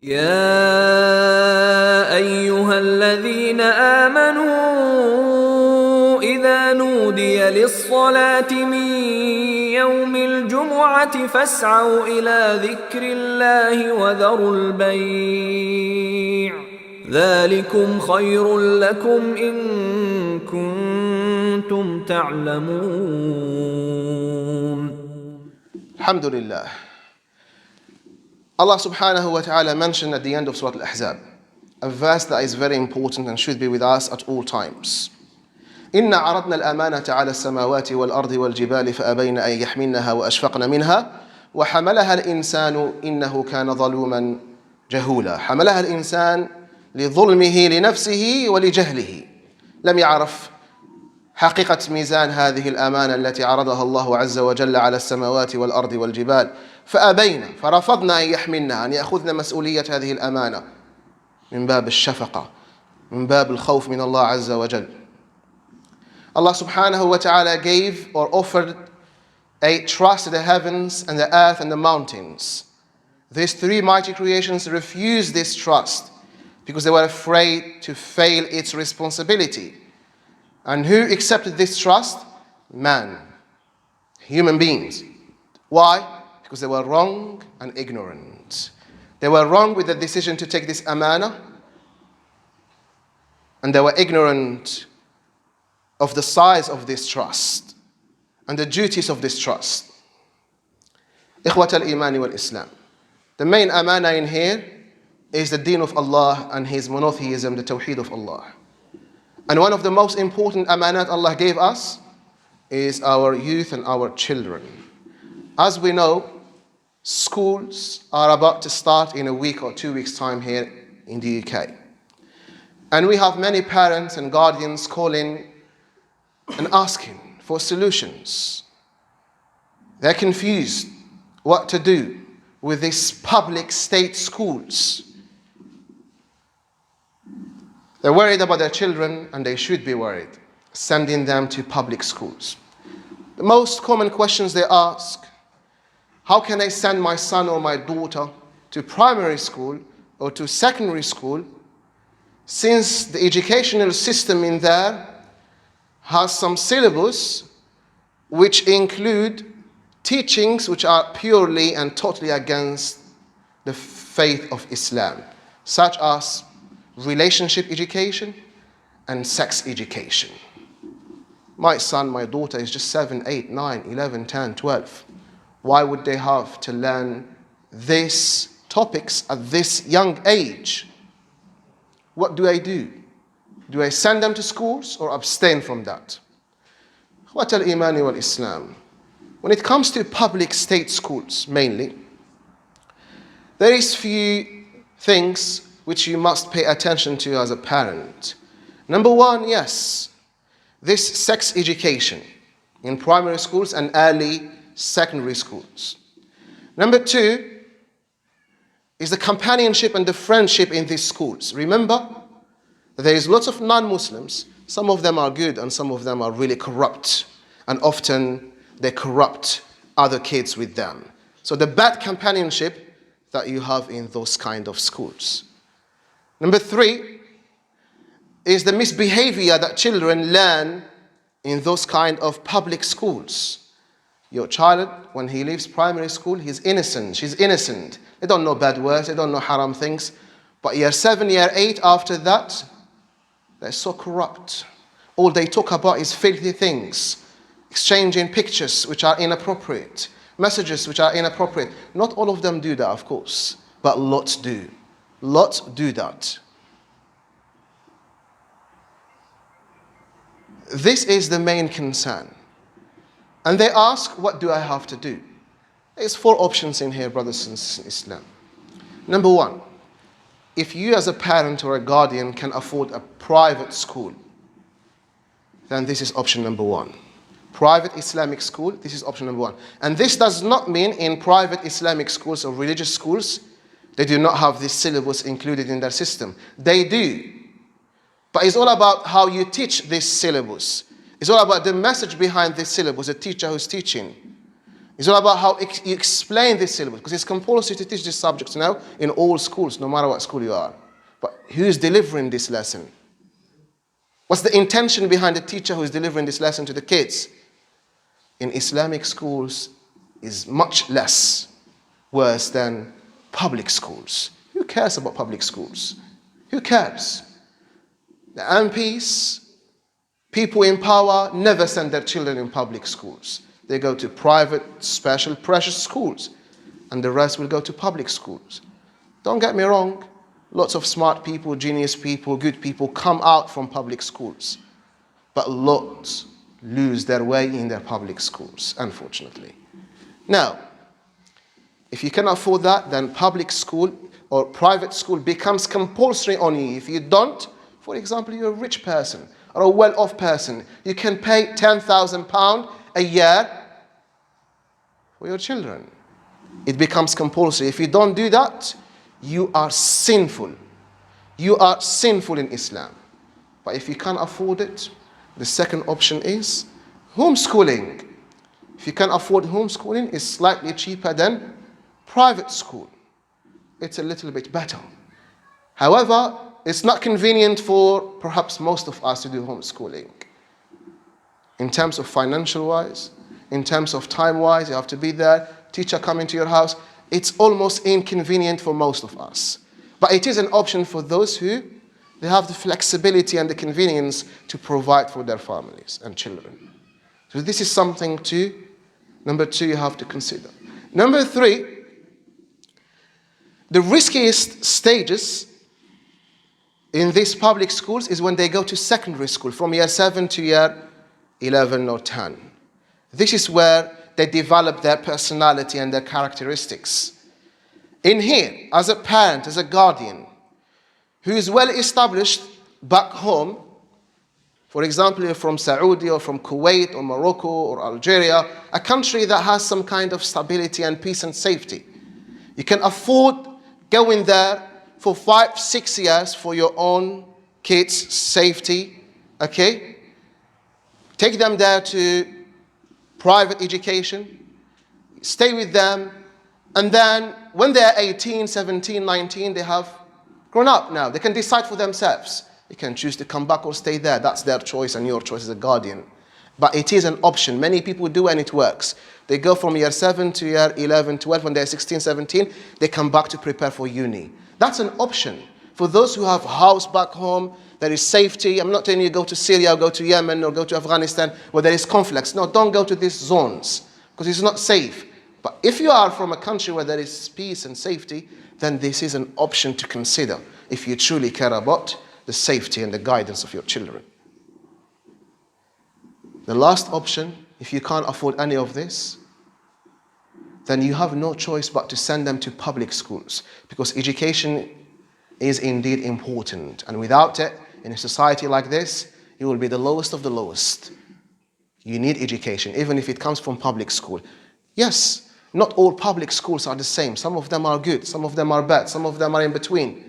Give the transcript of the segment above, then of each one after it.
يا أيها الذين آمنوا إذا نودي للصلاة من يوم الجمعة فاسعوا إلى ذكر الله وذروا البيع ذلكم خير لكم إن كنتم تعلمون. Alhamdulillah. Allah subhanahu wa ta'ala mentioned at the end of Surah Al-Ahzab a verse that is very important and should be with us at all times. إِنَّا عَرَضْنَا الْأَمَانَةَ عَلَى السَّمَاوَاتِ وَالْأَرْضِ وَالْجِبَالِ فَأَبَيْنَ أَن يَحْمِلْنَهَا وَأَشْفَقْنَ مِنْهَا وَحَمَلَهَا الْإِنسَانُ إِنَّهُ كَانَ ظَلُومًا جَهُولًا. حملها الإنسان لظلمه لنفسه ولجهله. لم يعرف حقيقة ميزان هذه الأمانة التي عرضها الله عز وجل على السماوات والأرض والجبال فأبينا فرفضنا أن يحملنا أن يأخذنا مسؤولية هذه الأمانة من باب الشفقة من باب الخوف من الله عز وجل. Allah subhanahu wa ta'ala gave or offered a trust to the heavens and the earth and the mountains. These three mighty creations refused this trust because they were afraid to fail its responsibility. And who accepted this trust? Man, human beings. Why? Because they were wrong and ignorant. They were wrong with the decision to take this amana, and they were ignorant of the size of this trust and the duties of this trust. Ikhwat al-Iman wal-Islam. The main amana in here is the deen of Allah and His monotheism, the tawheed of Allah. And one of the most important amanat Allah gave us is our youth and our children. As we know, schools are about to start in a week or 2 weeks' time here in the UK. And we have many parents and guardians calling and asking for solutions. They're confused what to do with these public state schools. They're worried about their children, and they should be worried, sending them to public schools. The most common questions they ask: how can I send my son or my daughter to primary school or to secondary school, since the educational system in there has some syllabus which include teachings which are purely and totally against the faith of Islam, such as relationship education and sex education. My son, my daughter is just 7, 8, 9, 11, 10, 12. Why would they have to learn these topics at this young age? What do I do? Do I send them to schools or abstain from that? What al-Imani wal-Islam. When it comes to public state schools mainly, there is few things which you must pay attention to as a parent. Number one, yes, this sex education in primary schools and early secondary schools. Number two is the companionship and the friendship in these schools. Remember, there is lots of non-Muslims. Some of them are good and some of them are really corrupt. And often they corrupt other kids with them. So the bad companionship that you have in those kind of schools. Number three is the misbehavior that children learn in those kind of public schools. Your child, when he leaves primary school, he's innocent, she's innocent. They don't know bad words, they don't know haram things. But year 7, year 8, after that, they're so corrupt. All they talk about is filthy things, exchanging pictures which are inappropriate, messages which are inappropriate. Not all of them do that, of course, but lots do. Lots do that. This is the main concern. And they ask, what do I have to do? There's 4 options in here, brothers and sisters in Islam. Number one, if you as a parent or a guardian can afford a private school, then this is option number 1. Private Islamic school, this is option number 1. And this does not mean in private Islamic schools or religious schools, they do not have this syllabus included in their system. They do. But it's all about how you teach this syllabus. It's all about the message behind this syllabus, the teacher who's teaching. It's all about how you explain this syllabus, because it's compulsory to teach these subjects now in all schools, no matter what school you are. But who's delivering this lesson? What's the intention behind the teacher who is delivering this lesson to the kids? In Islamic schools is much less worse than public schools. Who cares about public schools? Who cares? The MPs, people in power, never send their children in public schools. They go to private, special, precious schools, and the rest will go to public schools. Don't get me wrong, lots of smart people, genius people, good people come out from public schools, but lots lose their way in their public schools, unfortunately. Now, if you can afford that, then public school or private school becomes compulsory on you. If you don't, for example, you're a rich person or a well-off person, you can pay £10,000 a year for your children. It becomes compulsory. If you don't do that, you are sinful. You are sinful in Islam. But if you can't afford it, the second option is homeschooling. If you can afford homeschooling, it's slightly cheaper than private school. It's a little bit better. However, it's not convenient for perhaps most of us to do homeschooling. In terms of financial wise, in terms of time wise, you have to be there, teacher coming to your house. It's almost inconvenient for most of us. But it is an option for those who they have the flexibility and the convenience to provide for their families and children. So this is something number two, you have to consider. Number three, the riskiest stages in these public schools is when they go to secondary school, from year 7 to year 11 or 10. This is where they develop their personality and their characteristics. In here, as a parent, as a guardian, who is well established back home, for example, you're from Saudi or from Kuwait or Morocco or Algeria, a country that has some kind of stability and peace and safety. You can afford going there for 5-6 years for your own kids' safety, okay? Take them there to private education, stay with them, and then when they're 18, 17, 19, they have grown up now. They can decide for themselves. They can choose to come back or stay there. That's their choice and your choice as a guardian. But it is an option. Many people do and it works. They go from year 7 to year 11, 12. When they're 16, 17, they come back to prepare for uni. That's an option. For those who have a house back home, there is safety. I'm not telling you go to Syria or go to Yemen or go to Afghanistan where there is conflicts. No, don't go to these zones because it's not safe. But if you are from a country where there is peace and safety, then this is an option to consider if you truly care about the safety and the guidance of your children. The last option, if you can't afford any of this, then you have no choice but to send them to public schools, because education is indeed important. And without it, in a society like this, you will be the lowest of the lowest. You need education, even if it comes from public school. Yes, not all public schools are the same. Some of them are good, some of them are bad, some of them are in between.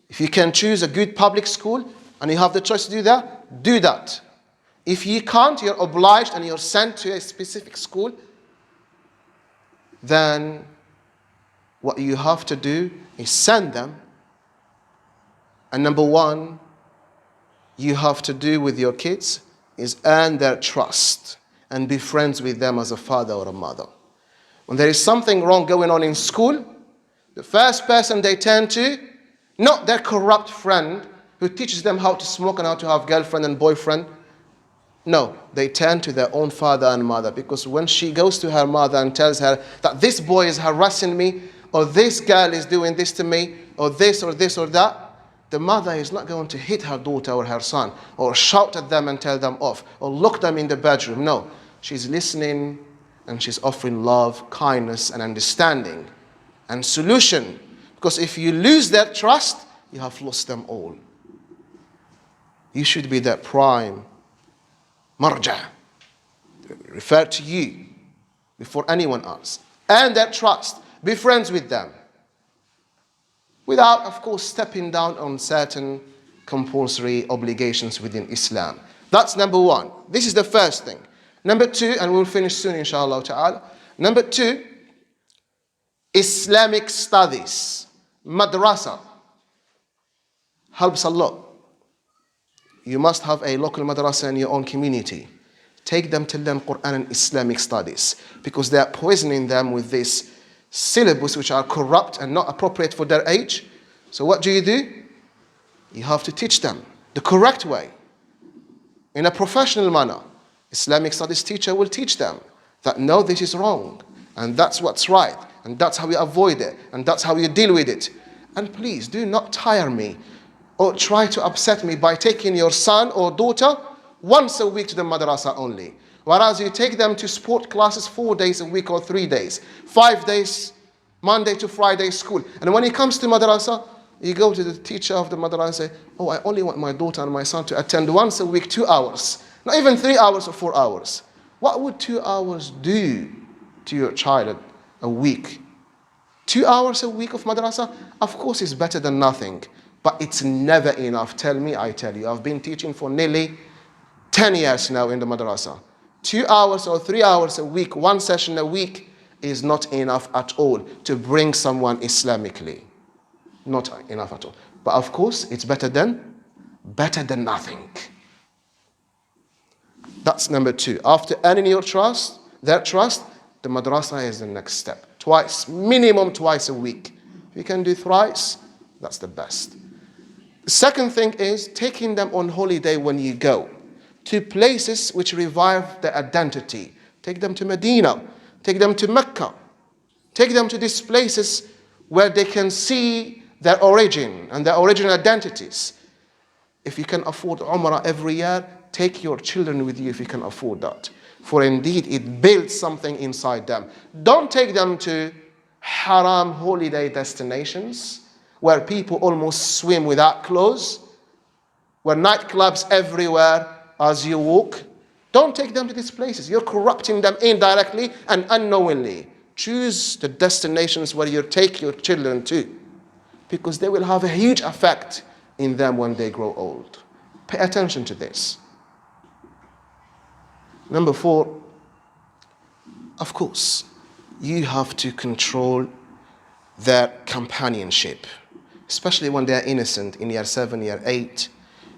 If you can choose a good public school and you have the choice to do that, do that. If you can't, you're obliged and you're sent to a specific school, then what you have to do is send them. And number one, you have to do with your kids is earn their trust and be friends with them as a father or a mother. When there is something wrong going on in school, the first person they turn to, not their corrupt friend who teaches them how to smoke and how to have girlfriend and boyfriend. No, they turn to their own father and mother, because when she goes to her mother and tells her that this boy is harassing me, or this girl is doing this to me, or this or this or that, the mother is not going to hit her daughter or her son, or shout at them and tell them off, or lock them in the bedroom. No, she's listening and she's offering love, kindness and understanding and solution. Because if you lose their trust, you have lost them all. You should be their prime marja, refer to you before anyone else. Earn their trust. Be friends with them. Without, of course, stepping down on certain compulsory obligations within Islam. That's number one. This is the first thing. Number two, and we'll finish soon, inshallah ta'ala. Number 2, Islamic studies. Madrasa helps a lot. You must have a local madrasa in your own community. Take them to learn Quran and Islamic studies, because they are poisoning them with this syllabus which are corrupt and not appropriate for their age. So what do? You have to teach them the correct way, in a professional manner. Islamic studies teacher will teach them that no, this is wrong, and that's what's right, and that's how you avoid it, and that's how you deal with it. And please do not tire me or try to upset me by taking your son or daughter once a week to the madrasa only, whereas you take them to sport classes 4 days a week or 3 days, 5 days, Monday to Friday school. And when it comes to madrasa, you go to the teacher of the madrasa and say, oh, I only want my daughter and my son to attend once a week, 2 hours, not even 3 hours or 4 hours. What would 2 hours do to your child a week? 2 hours a week of madrasa, of course, is better than nothing, but it's never enough. Tell me, I tell you. I've been teaching for nearly 10 years now in the madrasa. 2 hours or 3 hours a week, one session a week, is not enough at all to bring someone Islamically. Not enough at all. But of course, it's better than nothing. That's number 2. After earning your trust, their trust, the madrasa is the next step. Minimum twice a week. If you can do thrice, that's the best. The second thing is taking them on holiday when you go to places which revive their identity. Take them to Medina, take them to Mecca, take them to these places where they can see their origin and their original identities. If you can afford Umrah every year, take your children with you if you can afford that. For indeed, it builds something inside them. Don't take them to haram holiday destinations where people almost swim without clothes, where nightclubs everywhere as you walk. Don't take them to these places. You're corrupting them indirectly and unknowingly. Choose the destinations where you take your children to, because they will have a huge effect in them when they grow old. Pay attention to this. Number 4, of course, you have to control their companionship, especially when they are innocent in year 7, year 8.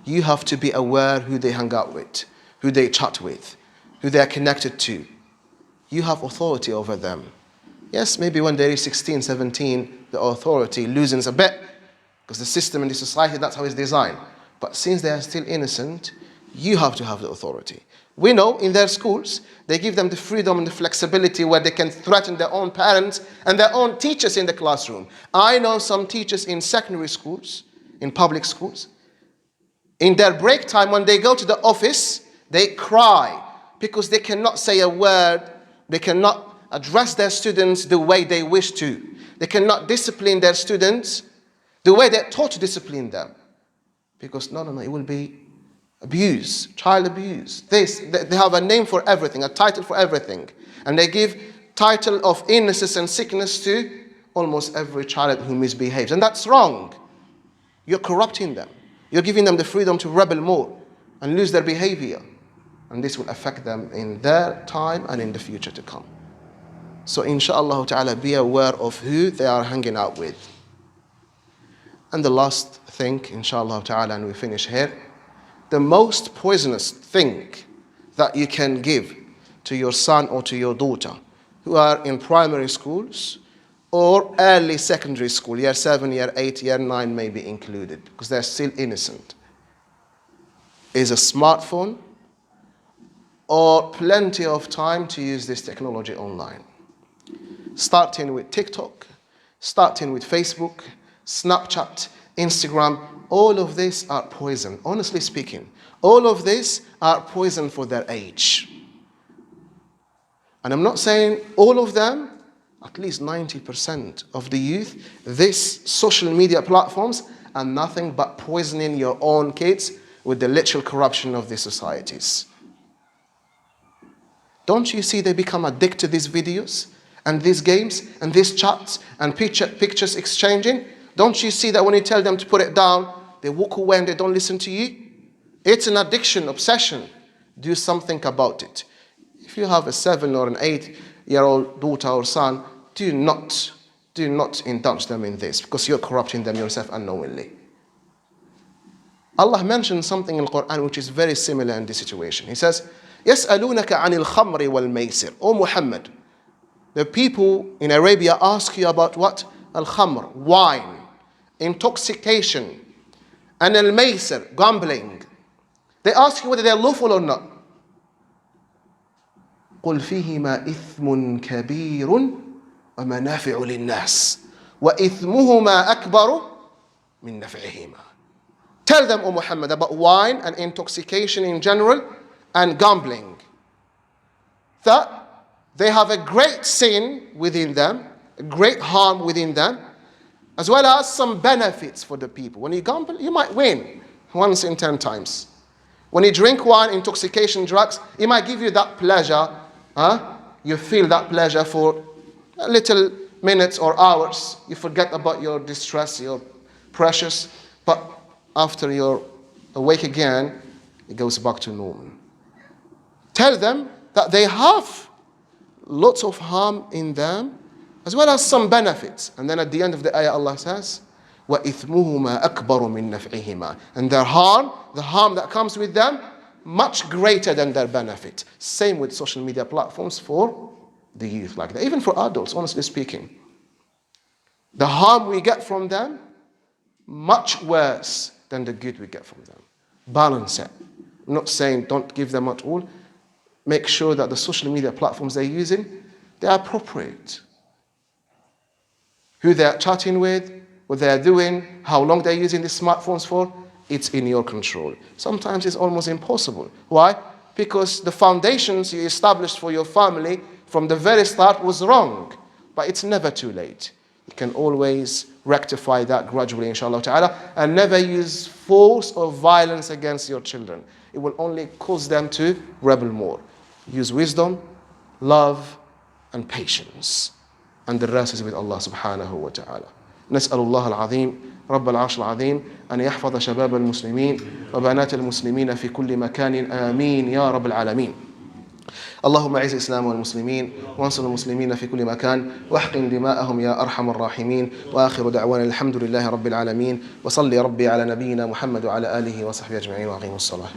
You have to be aware who they hang out with, who they chat with, who they are connected to. You have authority over them. Yes, maybe when they're 16, 17, the authority loosens a bit, because the system and the society, that's how it's designed. But since they are still innocent, you have to have the authority. We know in their schools, they give them the freedom and the flexibility where they can threaten their own parents and their own teachers in the classroom. I know some teachers in secondary schools, in public schools, in their break time when they go to the office, they cry because they cannot say a word, they cannot address their students the way they wish to. They cannot discipline their students the way they're taught to discipline them. Because no, it will be abuse, child abuse. They have a name for everything, a title for everything. And they give title of illnesses and sickness to almost every child who misbehaves. And that's wrong. You're corrupting them. You're giving them the freedom to rebel more and lose their behavior. And this will affect them in their time and in the future to come. So inshallah ta'ala, be aware of who they are hanging out with. And the last thing, inshallah ta'ala, and we finish here, the most poisonous thing that you can give to your son or to your daughter who are in primary schools or early secondary school, year 7, year 8, year 9 may be included, because they're still innocent, is a smartphone or plenty of time to use this technology online. Starting with TikTok, starting with Facebook, Snapchat, Instagram, all of these are poison. Honestly speaking, all of these are poison for their age. And I'm not saying all of them, at least 90% of the youth, these social media platforms are nothing but poisoning your own kids with the literal corruption of these societies. Don't you see they become addicted to these videos and these games and these chats and pictures exchanging? Don't you see that when you tell them to put it down, they walk away and they don't listen to you? It's an addiction, obsession. Do something about it. If you have a 7 or an 8 10-year-old daughter or son, do not indulge them in this, because you're corrupting them yourself unknowingly. Allah mentioned something in the Quran which is very similar in this situation. He says, يَسْأَلُونَكَ عَنِ الْخَمْرِ وَالْمَيْسِرِ. O Muhammad, the people in Arabia ask you about what? Al-khamr, wine, intoxication, and al-maysir, gambling. They ask you whether they're lawful or not. قُلْ فِيهِمَا إِثْمٌ كَبِيرٌ وَمَنَافِعُ لِلنَّاسِ وَإِثْمُهُمَا أَكْبَرُ مِنْ نَفْعِهِمَا. Tell them, O Muhammad, about wine and intoxication in general and gambling. That they have a great sin within them, a great harm within them, as well as some benefits for the people. When you gamble, you might win once in 10 times. When you drink wine, intoxication, drugs, it might give you that pleasure. You feel that pleasure for a little minutes or hours. You forget about your distress, your precious. But after you're awake again, it goes back to normal. Tell them that they have lots of harm in them, as well as some benefits. And then at the end of the ayah, Allah says, وَإِثْمُهُمَا أَكْبَرُ مِنْ نَفْعِهِمَا. And their harm, the harm that comes with them, much greater than their benefit. Same with social media platforms for the youth, like that. Even for adults, honestly speaking. The harm we get from them, much worse than the good we get from them. Balance it. I'm not saying don't give them at all. Make sure that the social media platforms they're using, they are appropriate. Who they're chatting with, what they're doing, how long they're using these smartphones for, it's in your control. Sometimes it's almost impossible. Why? Because the foundations you established for your family from the very start was wrong. But it's never too late. You can always rectify that gradually, inshallah ta'ala, and never use force or violence against your children. It will only cause them to rebel more. Use wisdom, love, and patience. And the rest is with Allah subhanahu wa ta'ala. نسأل الله العظيم رب العرش العظيم أن يحفظ شباب المسلمين وبنات المسلمين في كل مكان آمين يا رب العالمين. اللهم اعز الإسلام والمسلمين وانصر المسلمين في كل مكان واحقن دماءهم يا أرحم الراحمين. وآخر دعوانا الحمد لله رب العالمين. وصلي ربي على نبينا محمد وعلى آله وصحبه أجمعين وأقيموا الصلاة.